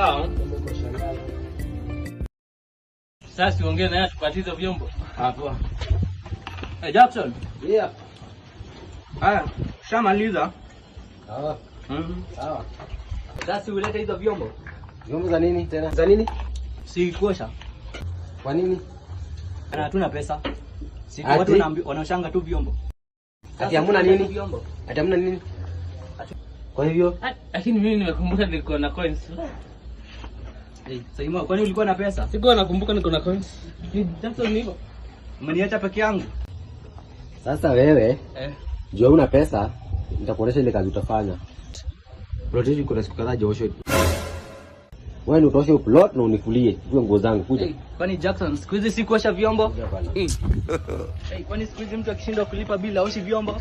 Sawa. Sasa siongee naye tukatize vyombo. Hapo. Jackson. Yeah. Haya, shamaliza. Sawa. Sawa. Sasa ulete hizo vyombo. Vyombo za nini tena? Za nini? Si kosha. Kwa nini? Na hatuna pesa. Si watu wanaoshanga tu vyombo. Ati hamna nini? Ati hamna nini? Kwa hivyo, lakini mimi nimekumbuka niko na coins. Saima, kwani ulikuwa na pesa? Sikuwa nakumbuka niko na coins. Ni Jackson hivyo. Umeniacha peke yangu. Sasa wewe, jua una pesa, nitakuonesha ile kazi utafanya. Plot hii kuna siku kadhaa Joshua. Wewe utoshe plot na unifulie, uwe nguo zangu kuja. Kwani Jackson, siku hizi si kuosha vyombo? Kwani siku hizi mtu akishindwa kulipa bila aoshi vyombo?